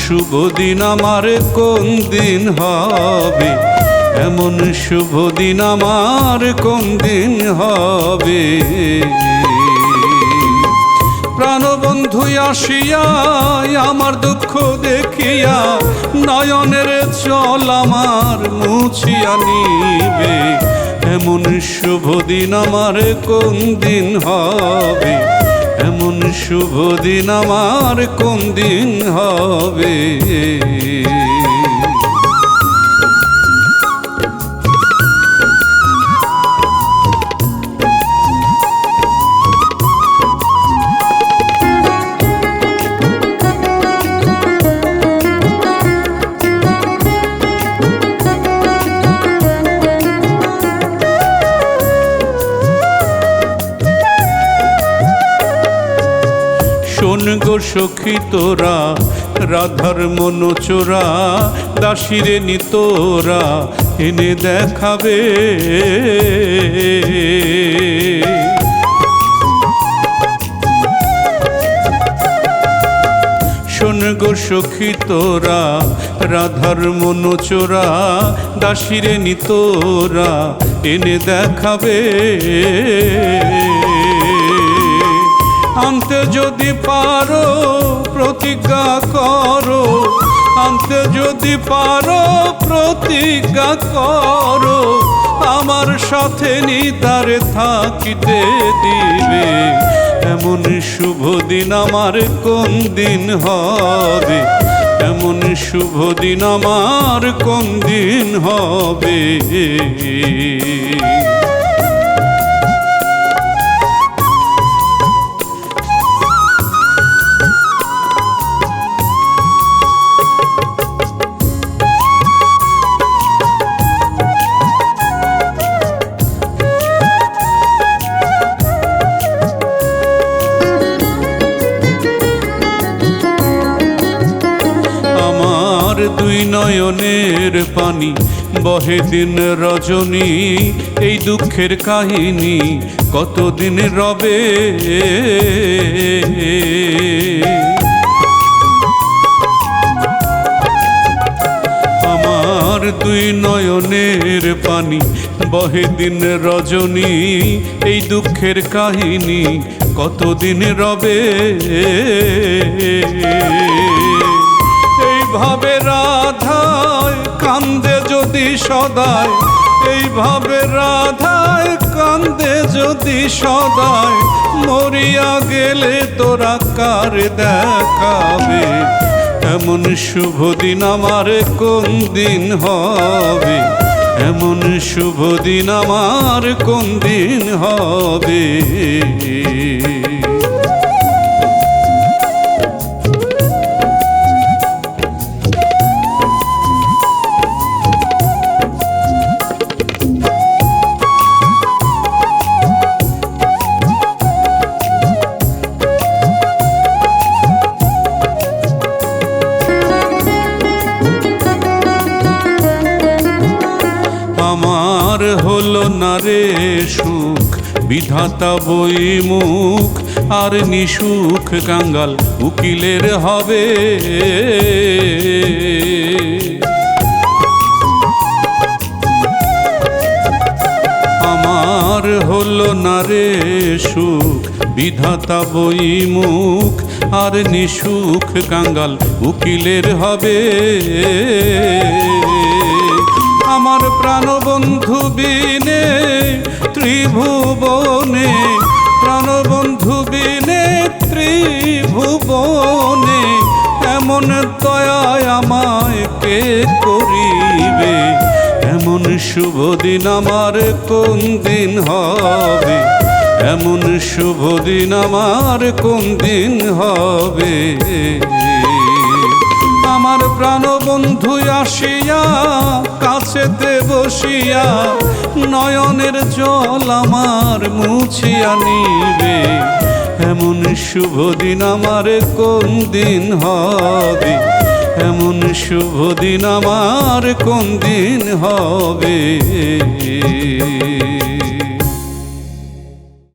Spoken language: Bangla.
শুভ দিন আমার কোন দিন হবে, এমন শুভ দিন আমার কোন দিন হবে। প্রাণবন্ধু আসিয়া আমার দুঃখ দেখিয়া নয়নের জল আমার মুছিয়া নিবে, এমন শুভ দিন আমার কোন দিন হবে, এমন শুভ দিন আমার কোন দিন হবে। শোন গো সখী তোরা, রাধার মন চোরা দাসীরে নিতোরা এনে দেখাবে। শোন গো সখী তোরা, রাধার মন চোরা দাসীরে নিতোরা এনে দেখাবে। আনতে যদি পারো প্রতিজ্ঞা করো, আনতে যদি পারো প্রতিজ্ঞা করো, আমার সাথে নিতারে থাকিতে দিবে, এমন শুভ দিন আমার কোন দিন হবে, এমন শুভ দিন আমার কোন দিন হবে। দুই নয়নের পানি বহে দিন রজনী, এই দুঃখের কাহিনী কতদিন রবে। আমার দুই নয়নের পানি বহে দিন রজনী, এই দুঃখের কাহিনী কতদিন রবে। এইভাবে রাধায় কান্দে যদি সদায়, এইভাবে রাধায় কান্দে যদি সদায়, মরিয়া গেলে তোরা কার দেখাবে, এমন শুভ দিন আমার কোন দিন হবে, এমন শুভ দিন আমার কোন দিন হবে। আমার হলো না রে সুখ বিধাতা বই মুখ, আর নিসুখ কাঙ্গাল উকিলের হবে। আমার হলো না রে সুখ বিধাতা বই মুখ, আর নিসুখ কাঙ্গাল উকিলের হবে। আমার প্রাণবন্ধু বিনে ত্রিভুবনে, প্রাণবন্ধু বিনে ত্রিভুবনে, এমন দয়ায় আমায় কে করিবে, এমন শুভ দিন আমার কোন দিন হবে, এমন শুভ দিন আমার কোন দিন হবে। আমার প্রাণবন্ধু আসিয়া কাছেতে বসিয়া নয়নের জল আমার মুছিয়া নিবে, এমন শুভ দিন আমার কোন দিন হবে, এমন শুভ দিন আমার কোন দিন হবে।